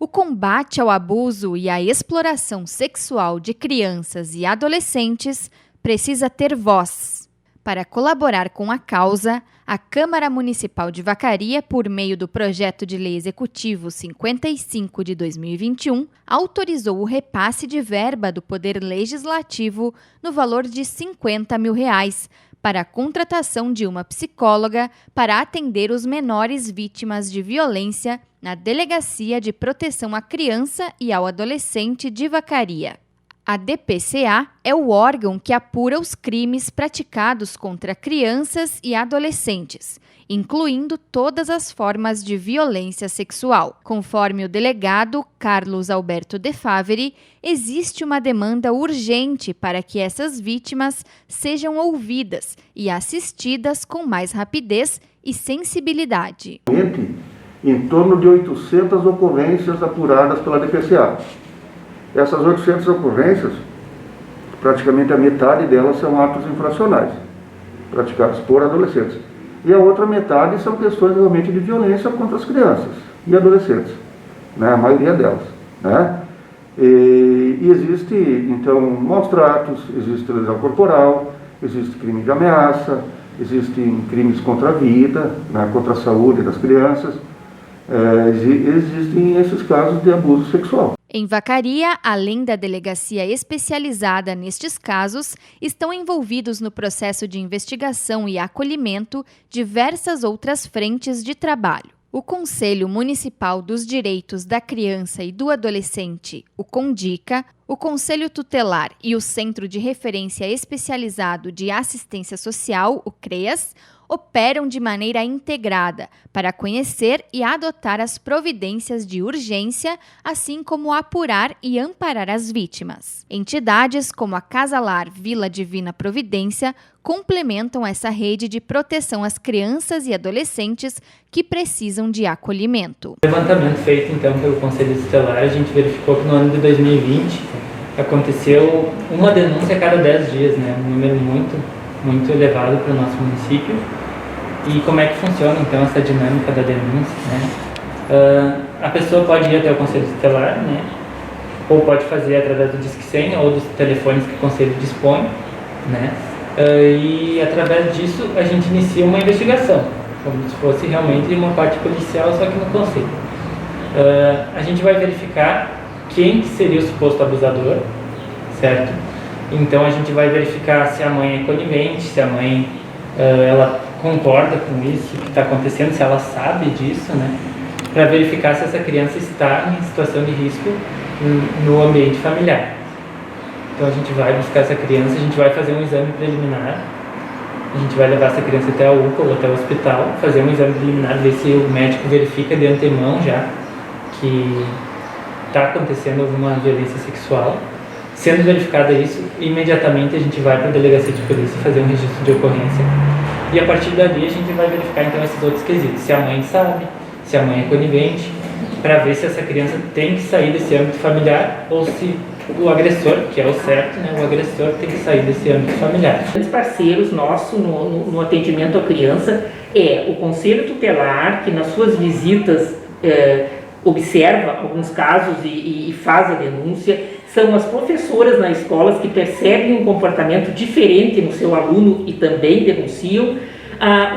O combate ao abuso e à exploração sexual de crianças e adolescentes precisa ter voz. Para colaborar com a causa, a Câmara Municipal de Vacaria, por meio do Projeto de Lei Executivo 55 de 2021, autorizou o repasse de verba do Poder Legislativo no valor de R$50 mil para a contratação de uma psicóloga para atender os menores vítimas de violência na Delegacia de Proteção à Criança e ao Adolescente de Vacaria. A DPCA é o órgão que apura os crimes praticados contra crianças e adolescentes, incluindo todas as formas de violência sexual. Conforme o delegado Carlos Alberto De Faveri, existe uma demanda urgente para que essas vítimas sejam ouvidas e assistidas com mais rapidez e sensibilidade. Em torno de 800 ocorrências apuradas pela DPCA. Essas 800 ocorrências, praticamente a metade delas são atos infracionais, praticados por adolescentes. E a outra metade são questões realmente de violência contra as crianças e adolescentes, né? A maioria delas. Né? E existe, então, maus tratos, existe lesão corporal, existe crime de ameaça, existem crimes contra a vida, né? Contra a saúde das crianças, existem esses casos de abuso sexual. Em Vacaria, além da delegacia especializada nestes casos, estão envolvidos no processo de investigação e acolhimento diversas outras frentes de trabalho. O Conselho Municipal dos Direitos da Criança e do Adolescente, o CONDICA, o Conselho Tutelar e o Centro de Referência Especializado de Assistência Social, o CREAS, operam de maneira integrada para conhecer e adotar as providências de urgência, assim como apurar e amparar as vítimas. Entidades como a Casa Lar Vila Divina Providência complementam essa rede de proteção às crianças e adolescentes que precisam de acolhimento. O levantamento feito então pelo Conselho Tutelar, a gente verificou que no ano de 2020 aconteceu uma denúncia a cada 10 dias, né? Um número muito elevado para o nosso município. E como é que funciona então essa dinâmica da denúncia, né? A pessoa pode ir até o Conselho Tutelar, né? Ou pode fazer através do Disque 100 ou dos telefones que o Conselho dispõe, né? E através disso a gente inicia uma investigação, como se fosse realmente uma parte policial, só que no Conselho. A gente vai verificar quem seria o suposto abusador, certo? Então a gente vai verificar se a mãe é conivente, se a mãe ela concorda com isso que está acontecendo, se ela sabe disso, né? Para verificar se essa criança está em situação de risco no ambiente familiar. Então a gente vai buscar essa criança, a gente vai fazer um exame preliminar, a gente vai levar essa criança até a UPA ou até o hospital, fazer um exame preliminar, ver se o médico verifica de antemão já que está acontecendo alguma violência sexual. Sendo verificada isso, imediatamente a gente vai para a delegacia de polícia fazer um registro de ocorrência. E a partir dali a gente vai verificar então esses outros quesitos, se a mãe sabe, se a mãe é conivente, para ver se essa criança tem que sair desse âmbito familiar ou se o agressor, que é o certo, né, o agressor tem que sair desse âmbito familiar. Os parceiros nossos no atendimento à criança é o Conselho Tutelar, que nas suas visitas observa alguns casos e faz a denúncia. São as professoras nas escolas que percebem um comportamento diferente no seu aluno e também denunciam.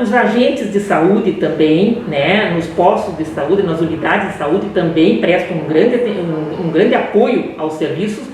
Os agentes de saúde também, né, nos postos de saúde, nas unidades de saúde também prestam um grande apoio aos serviços,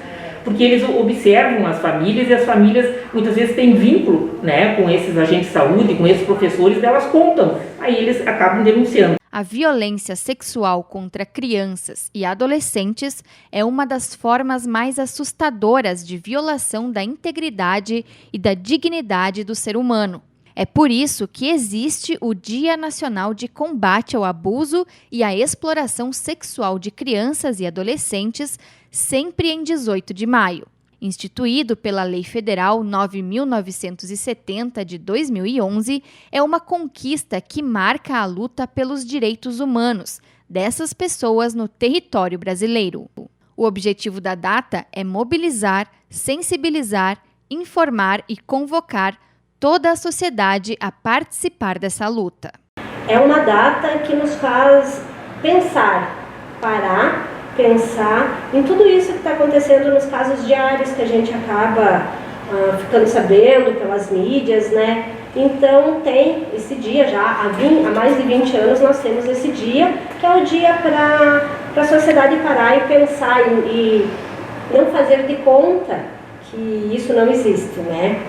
porque eles observam as famílias e as famílias muitas vezes têm vínculo, né, com esses agentes de saúde, com esses professores, elas contam, aí eles acabam denunciando. A violência sexual contra crianças e adolescentes é uma das formas mais assustadoras de violação da integridade e da dignidade do ser humano. É por isso que existe o Dia Nacional de Combate ao Abuso e à Exploração Sexual de Crianças e Adolescentes, sempre em 18 de maio. Instituído pela Lei Federal 9.970 de 2011, é uma conquista que marca a luta pelos direitos humanos dessas pessoas no território brasileiro. O objetivo da data é mobilizar, sensibilizar, informar e convocar toda a sociedade a participar dessa luta. É uma data que nos faz pensar, parar pensar em tudo isso que está acontecendo nos casos diários que a gente acaba ficando sabendo pelas mídias, né? Então tem esse dia já, há mais de 20 anos nós temos esse dia, que é o dia para a sociedade parar e pensar e não fazer de conta que isso não existe, né?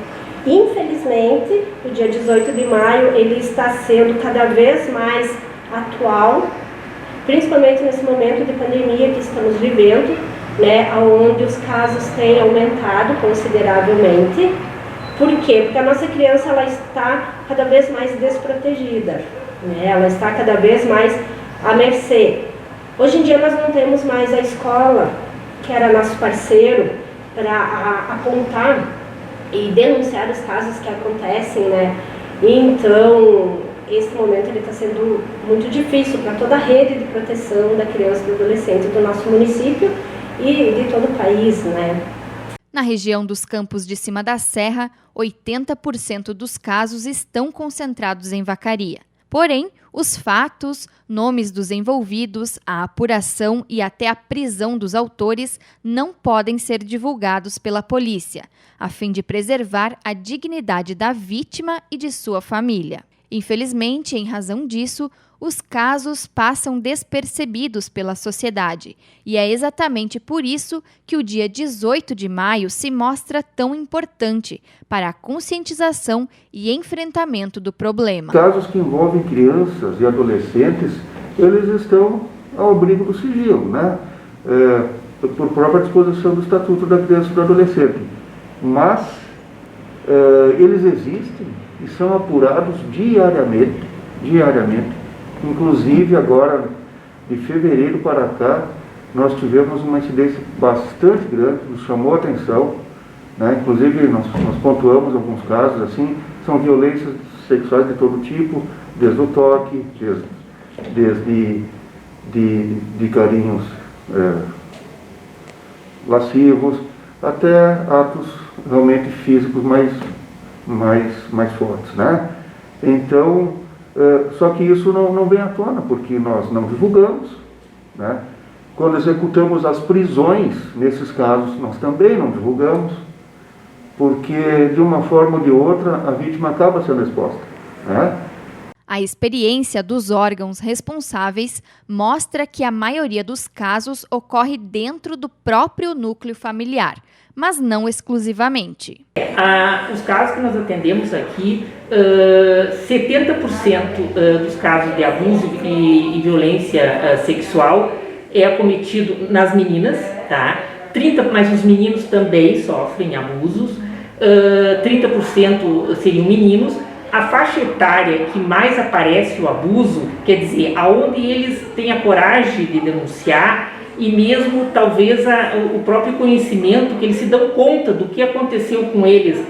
Infelizmente, o dia 18 de maio ele está sendo cada vez mais atual, principalmente nesse momento de pandemia que estamos vivendo, né, onde os casos têm aumentado consideravelmente. Por quê? Porque a nossa criança ela está cada vez mais desprotegida, né? Ela está cada vez mais à mercê. Hoje em dia nós não temos mais a escola, que era nosso parceiro, para apontar e denunciar os casos que acontecem, né? Então, esse momento ele está sendo muito difícil para toda a rede de proteção da criança e do adolescente do nosso município e de todo o país, né? Na região dos Campos de Cima da Serra, 80% dos casos estão concentrados em Vacaria. Porém, os fatos, nomes dos envolvidos, a apuração e até a prisão dos autores não podem ser divulgados pela polícia, a fim de preservar a dignidade da vítima e de sua família. Infelizmente, em razão disso, os casos passam despercebidos pela sociedade, e é exatamente por isso que o dia 18 de maio se mostra tão importante para a conscientização e enfrentamento do problema. Casos que envolvem crianças e adolescentes, eles estão ao abrigo do sigilo, né? Por própria disposição do Estatuto da Criança e do Adolescente. Mas eles existem e são apurados diariamente. Inclusive, agora, de fevereiro para cá, nós tivemos uma incidência bastante grande, nos chamou a atenção, né? Inclusive, nós pontuamos alguns casos, assim, são violências sexuais de todo tipo, desde o toque, desde de carinhos lascivos, até atos realmente físicos mais fortes, né? Então, só que isso não vem à tona, porque nós não divulgamos, né? Quando executamos as prisões, nesses casos, nós também não divulgamos, porque de uma forma ou de outra a vítima acaba sendo exposta, né? A experiência dos órgãos responsáveis mostra que a maioria dos casos ocorre dentro do próprio núcleo familiar, mas não exclusivamente. Os casos que nós atendemos aqui, 70% dos casos de abuso e violência sexual é cometido nas meninas, tá? Mas os meninos também sofrem abusos, 30% seriam meninos. A faixa etária que mais aparece o abuso, quer dizer, aonde eles têm a coragem de denunciar e mesmo talvez o próprio conhecimento, que eles se dão conta do que aconteceu com eles,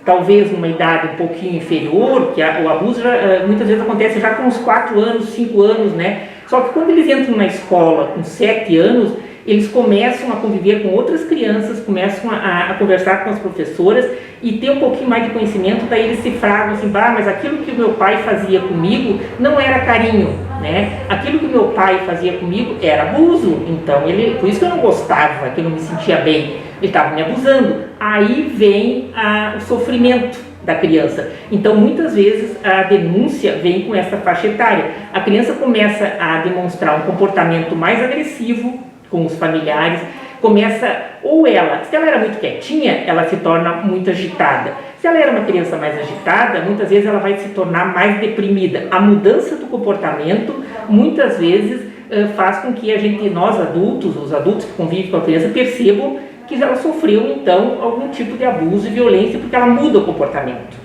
talvez numa idade um pouquinho inferior, que o abuso muitas vezes acontece já com uns 4 anos, 5 anos, né? Só que quando eles entram na escola com 7 anos, eles começam a conviver com outras crianças, começam a conversar com as professoras e ter um pouquinho mais de conhecimento, daí eles se fragam assim, mas aquilo que o meu pai fazia comigo não era carinho, né? Aquilo que o meu pai fazia comigo era abuso, então por isso que eu não gostava, que eu não me sentia bem, ele estava me abusando. Aí vem o sofrimento da criança. Então, muitas vezes, a denúncia vem com essa faixa etária. A criança começa a demonstrar um comportamento mais agressivo com os familiares, se ela era muito quietinha, ela se torna muito agitada. Se ela era uma criança mais agitada, muitas vezes ela vai se tornar mais deprimida. A mudança do comportamento, muitas vezes, faz com que nós adultos, os adultos que convivem com a criança, percebam que ela sofreu, então, algum tipo de abuso e violência, porque ela muda o comportamento.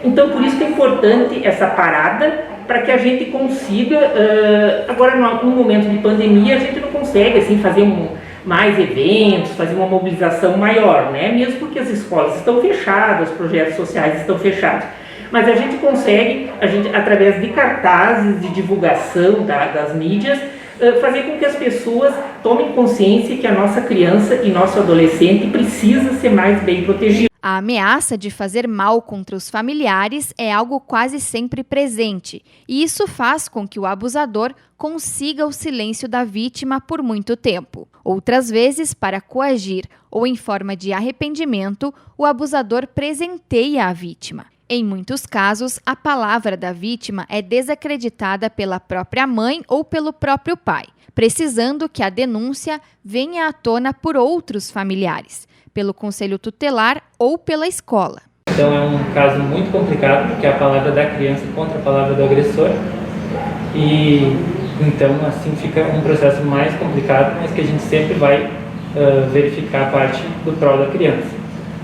Então, por isso que é importante essa parada, para que a gente consiga, agora no momento de pandemia, a gente não consegue assim, fazer mais eventos, fazer uma mobilização maior, né? Mesmo porque as escolas estão fechadas, os projetos sociais estão fechados. Mas a gente consegue, através de cartazes, de divulgação das mídias, fazer com que as pessoas tomem consciência que a nossa criança e nosso adolescente precisa ser mais bem protegido. A ameaça de fazer mal contra os familiares é algo quase sempre presente, e isso faz com que o abusador consiga o silêncio da vítima por muito tempo. Outras vezes, para coagir ou em forma de arrependimento, o abusador presenteia a vítima. Em muitos casos, a palavra da vítima é desacreditada pela própria mãe ou pelo próprio pai, precisando que a denúncia venha à tona por outros familiares, pelo conselho tutelar ou pela escola. Então é um caso muito complicado, porque é a palavra da criança contra a palavra do agressor. E então assim fica um processo mais complicado, mas que a gente sempre vai verificar a parte do prol da criança.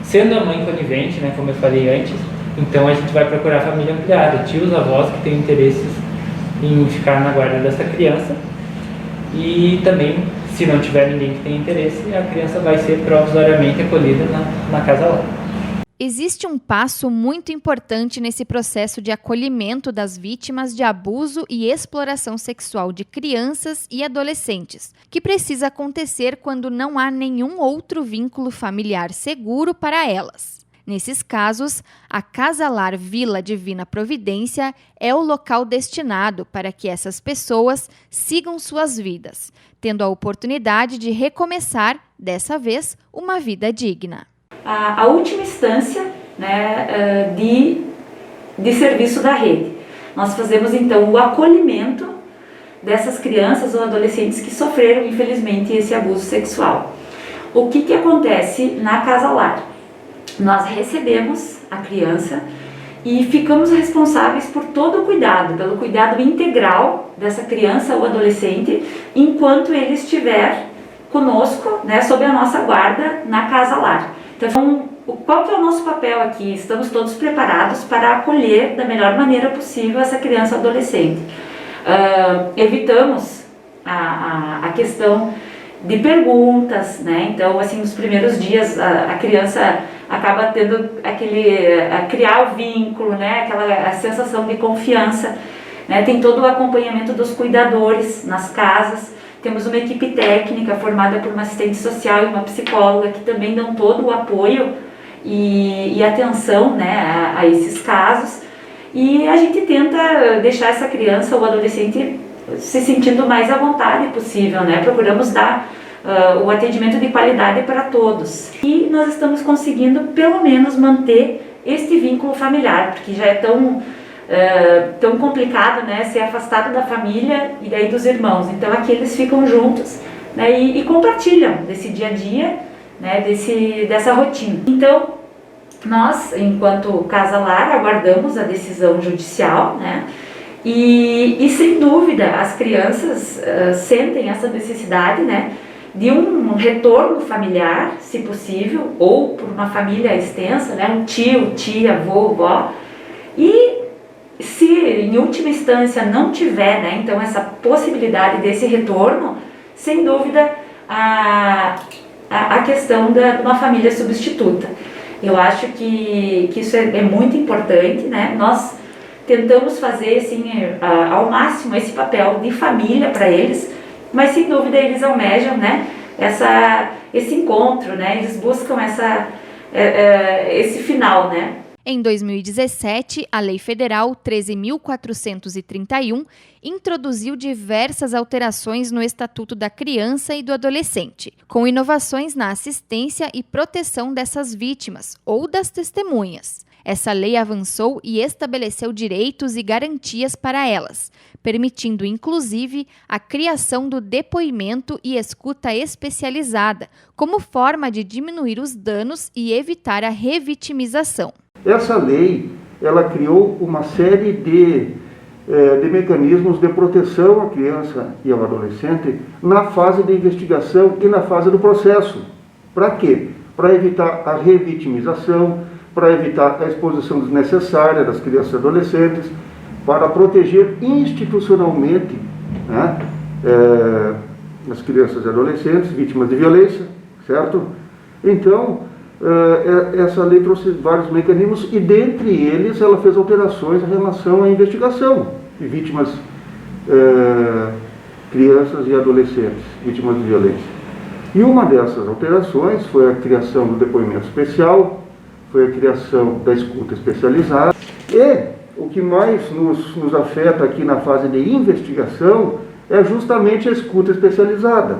Sendo a mãe conivente, né, como eu falei antes, então a gente vai procurar a família ampliada, tios, avós que têm interesses em ficar na guarda dessa criança. E também, se não tiver ninguém que tenha interesse, a criança vai ser provisoriamente acolhida na casa lar. Existe um passo muito importante nesse processo de acolhimento das vítimas de abuso e exploração sexual de crianças e adolescentes, que precisa acontecer quando não há nenhum outro vínculo familiar seguro para elas. Nesses casos, a Casa Lar Vila Divina Providência é o local destinado para que essas pessoas sigam suas vidas, tendo a oportunidade de recomeçar, dessa vez, uma vida digna. A última instância, né, de serviço da rede. Nós fazemos então o acolhimento dessas crianças ou adolescentes que sofreram, infelizmente, esse abuso sexual. O que acontece na Casa Lar? Nós recebemos a criança e ficamos responsáveis por todo o cuidado, pelo cuidado integral dessa criança ou adolescente, enquanto ele estiver conosco, né, sob a nossa guarda na Casa Lar. Então, qual que é o nosso papel aqui? Estamos todos preparados para acolher da melhor maneira possível essa criança ou adolescente. Evitamos a questão de perguntas, né? Então, assim, nos primeiros dias a criança acaba tendo a criar o vínculo, né? A sensação de confiança, né? Tem todo o acompanhamento dos cuidadores nas casas. Temos uma equipe técnica formada por uma assistente social e uma psicóloga que também dão todo o apoio e atenção, né, a esses casos. E a gente tenta deixar essa criança ou adolescente se sentindo mais à vontade possível, né? Procuramos dar o atendimento de qualidade para todos. E nós estamos conseguindo pelo menos manter este vínculo familiar, porque já é tão complicado, né, ser afastado da família e daí dos irmãos. Então aqui eles ficam juntos, né, e compartilham desse dia a dia, né, dessa rotina. Então nós, enquanto Casa Lar, aguardamos a decisão judicial, né, e sem dúvida as crianças sentem essa necessidade, né, de um retorno familiar, se possível, ou por uma família extensa, né, um tio, tia, avô, vó. E se em última instância não tiver, né, então essa possibilidade desse retorno, sem dúvida a questão de uma família substituta. Eu acho que isso é muito importante, né? Nós tentamos fazer assim, ao máximo esse papel de família para eles, mas sem dúvida eles almejam, né, esse encontro, né? Eles buscam esse final, né? Em 2017, a Lei Federal 13.431 introduziu diversas alterações no Estatuto da Criança e do Adolescente, com inovações na assistência e proteção dessas vítimas ou das testemunhas. Essa lei avançou e estabeleceu direitos e garantias para elas, permitindo inclusive a criação do depoimento e escuta especializada, como forma de diminuir os danos e evitar a revitimização. Essa lei, ela criou uma série de mecanismos de proteção à criança e ao adolescente na fase de investigação e na fase do processo. Para quê? Para evitar a revitimização, para evitar a exposição desnecessária das crianças e adolescentes, para proteger institucionalmente, né, as crianças e adolescentes vítimas de violência, certo? Então, essa lei trouxe vários mecanismos e, dentre eles, ela fez alterações em relação à investigação de vítimas, crianças e adolescentes vítimas de violência. E uma dessas alterações foi a criação do depoimento especial, foi a criação da escuta especializada. E o que mais nos afeta aqui na fase de investigação é justamente a escuta especializada.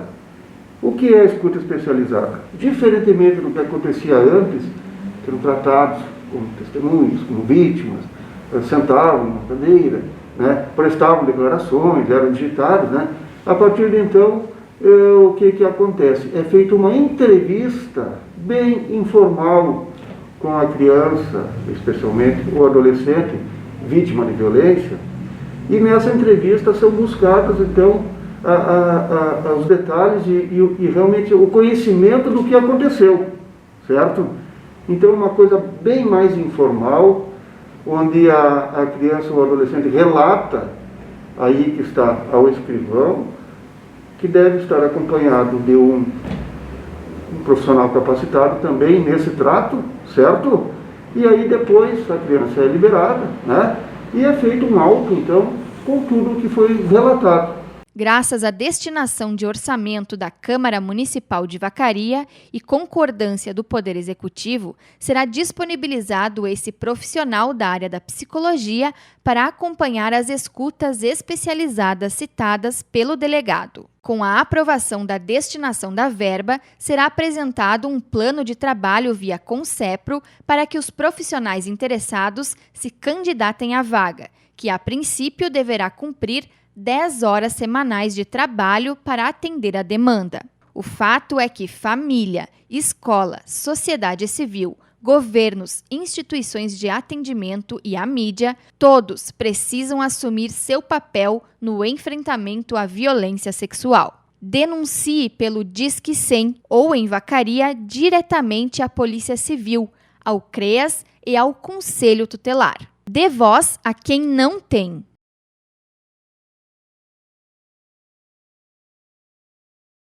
O que é a escuta especializada? Diferentemente do que acontecia antes, que eram tratados como testemunhas, como vítimas, sentavam numa cadeira, né, prestavam declarações, eram digitados, né? A partir de então, o que acontece? É feita uma entrevista bem informal com a criança, especialmente o adolescente, vítima de violência, e nessa entrevista são buscados, então, os detalhes e realmente o conhecimento do que aconteceu, certo? Então, uma coisa bem mais informal, onde a criança ou o adolescente relata, aí que está ao escrivão, que deve estar acompanhado de um profissional capacitado também nesse trato, certo? E aí depois a criança é liberada, né? E é feito um auto, então, com tudo o que foi relatado. Graças à destinação de orçamento da Câmara Municipal de Vacaria e concordância do Poder Executivo, será disponibilizado esse profissional da área da psicologia para acompanhar as escutas especializadas citadas pelo delegado. Com a aprovação da destinação da verba, será apresentado um plano de trabalho via Concepro para que os profissionais interessados se candidatem à vaga, que a princípio deverá cumprir 10 horas semanais de trabalho para atender a demanda. O fato é que família, escola, sociedade civil, governos, instituições de atendimento e a mídia, todos precisam assumir seu papel no enfrentamento à violência sexual. Denuncie pelo Disque 100 ou em Vacaria diretamente à Polícia Civil, ao CREAS e ao Conselho Tutelar. Dê voz a quem não tem.